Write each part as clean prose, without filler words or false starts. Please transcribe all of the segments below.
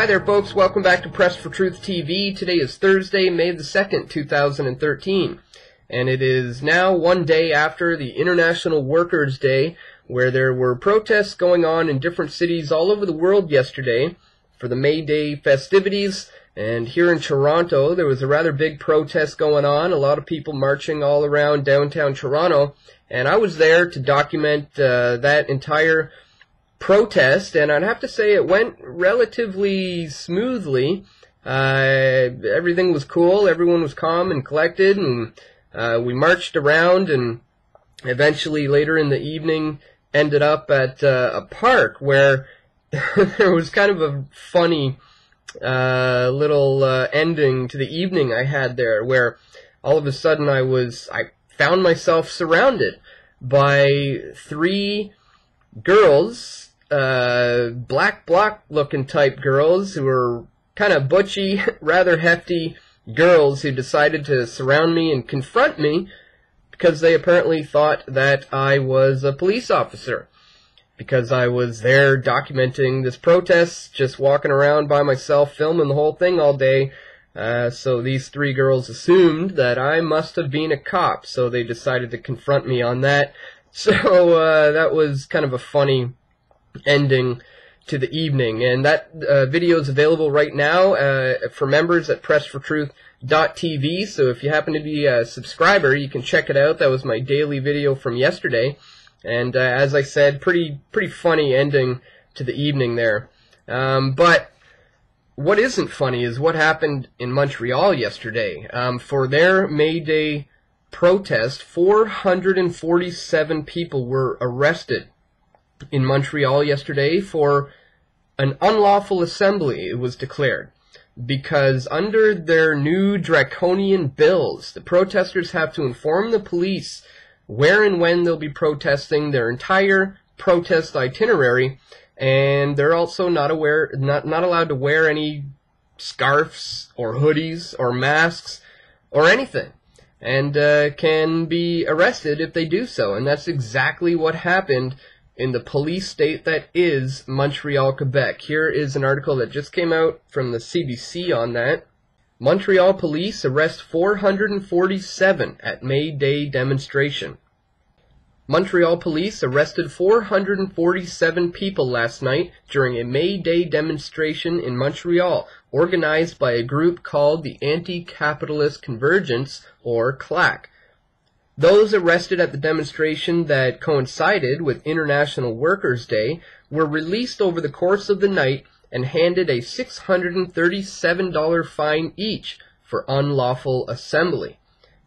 Hi there, folks. Welcome back to Press for Truth TV. Today is Thursday, May the 2nd, 2013. And it is now one day after the International Workers' Day, where there were protests going on in different cities all over the world yesterday for the Mayday festivities. And here in Toronto, there was a rather big protest going on, a lot of people marching all around downtown Toronto. And I was there to document that entire protest, and I'd have to say it went relatively smoothly. Everything was cool, everyone was calm and collected, and we marched around, and eventually later in the evening ended up at a park where there was kind of a funny little ending to the evening I had there, where all of a sudden I found myself surrounded by three girls, black bloc looking type girls who were kind of butchy, rather hefty girls who decided to surround me and confront me because they apparently thought that I was a police officer, because I was there documenting this protest, just walking around by myself, filming the whole thing all day. So these three girls assumed that I must have been a cop, so they decided to confront me on that. So that was kind of a funny ending to the evening, and that video is available right now for members at pressfortruth.tv, so if you happen to be a subscriber, you can check it out. That was my daily video from yesterday, and as I said, pretty funny ending to the evening there. But what isn't funny is what happened in Montreal yesterday. For their May Day protest, 447 people were arrested in Montreal yesterday for an unlawful assembly, it was declared, because under their new draconian bills, the protesters have to inform the police where and when they'll be protesting, their entire protest itinerary, and they're also not allowed to wear any scarves or hoodies or masks or anything, and can be arrested if they do so. And that's exactly what happened in the police state that is Montreal, Quebec. Here is an article that just came out from the CBC on that. Montreal police arrest 447 at May Day demonstration. Montreal police arrested 447 people last night during a May Day demonstration in Montreal, organized by a group called the Anti-Capitalist Convergence, or CLAC. Those arrested at the demonstration that coincided with International Workers' Day were released over the course of the night and handed a $637 fine each for unlawful assembly.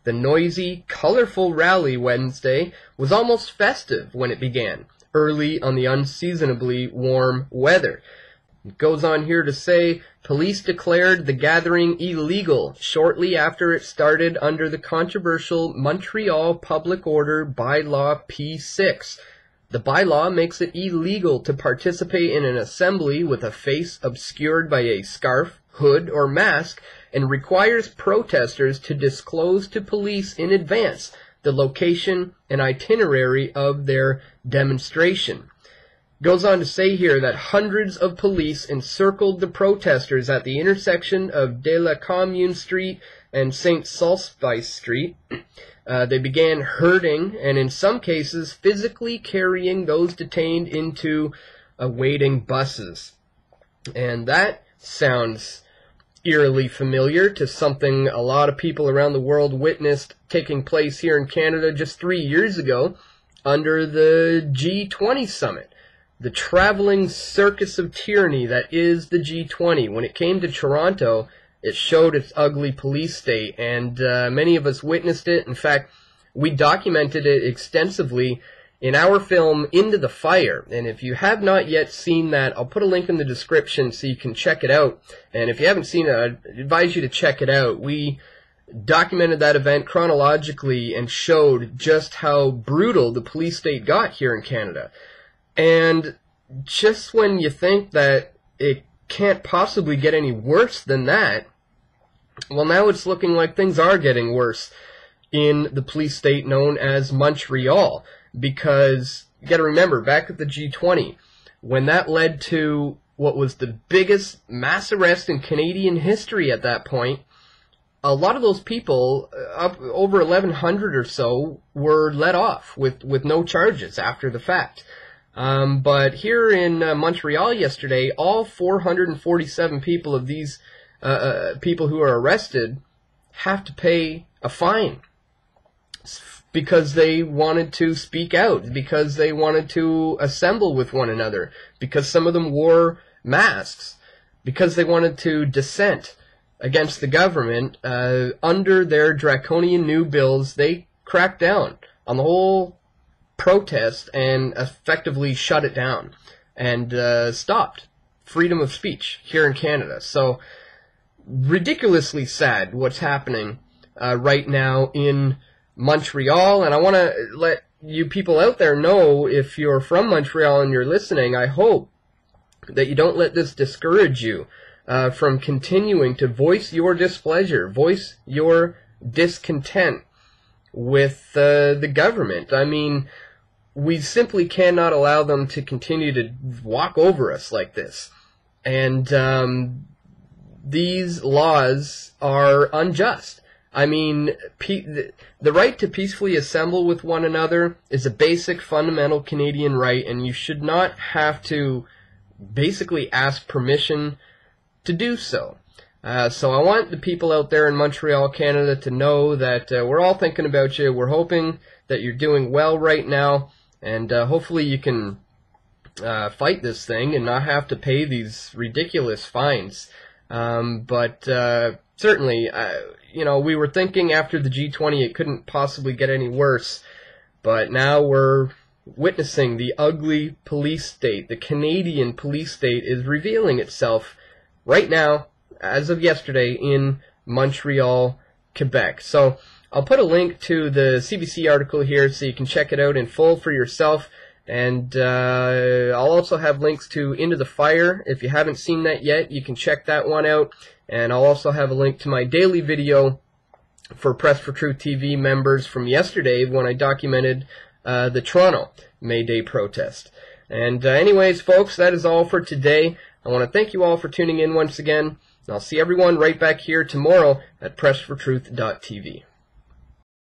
The noisy, colorful rally Wednesday was almost festive when it began, early on the unseasonably warm weather. It goes on here to say, police declared the gathering illegal shortly after it started under the controversial Montreal Public Order bylaw P6. The bylaw makes it illegal to participate in an assembly with a face obscured by a scarf, hood, or mask, and requires protesters to disclose to police in advance the location and itinerary of their demonstration. Goes on to say here that hundreds of police encircled the protesters at the intersection of De la Commune Street and St. Sulpice Street. They began herding and in some cases physically carrying those detained into waiting buses. And that sounds eerily familiar to something a lot of people around the world witnessed taking place here in Canada just 3 years ago under the G20 summit. The traveling circus of tyranny that is the G20. When it came to Toronto, it showed its ugly police state, and many of us witnessed it. In fact, we documented it extensively in our film Into the Fire. And if you have not yet seen that, I'll put a link in the description so you can check it out. And if you haven't seen it, I advise you to check it out. We documented that event chronologically and showed just how brutal the police state got here in Canada. And just when you think that it can't possibly get any worse than that, well, now it's looking like things are getting worse in the police state known as Montreal. Because you got to remember, back at the G20, when that led to what was the biggest mass arrest in Canadian history at that point. A lot of those people, up over 1,100 or so, were let off with no charges after the fact. But here in Montreal yesterday, all 447 people of these people who are arrested have to pay a fine because they wanted to speak out, because they wanted to assemble with one another, because some of them wore masks, because they wanted to dissent against the government. Under their draconian new bills, they cracked down on the whole protest and effectively shut it down and stopped freedom of speech here in Canada. So ridiculously sad what's happening right now in Montreal, and I want to let you people out there know, if you're from Montreal and you're listening, I hope that you don't let this discourage you from continuing to voice your displeasure, voice your discontent with the government. I mean, we simply cannot allow them to continue to walk over us like this. And these laws are unjust. I mean, the right to peacefully assemble with one another is a basic, fundamental Canadian right, and you should not have to basically ask permission to do so. So I want the people out there in Montreal, Canada, to know that we're all thinking about you. We're hoping that you're doing well right now, and hopefully you can fight this thing and not have to pay these ridiculous fines. But certainly, you know, we were thinking after the G20 it couldn't possibly get any worse, but now we're witnessing the ugly police state. The Canadian police state is revealing itself right now, as of yesterday, in Montreal, Quebec. So I'll put a link to the CBC article here so you can check it out in full for yourself. And I'll also have links to Into the Fire. If you haven't seen that yet, you can check that one out. And I'll also have a link to my daily video for Press for Truth TV members from yesterday when I documented the Toronto Mayday protest. And anyways, folks, that is all for today. I want to thank you all for tuning in once again. And I'll see everyone right back here tomorrow at pressfortruth.tv.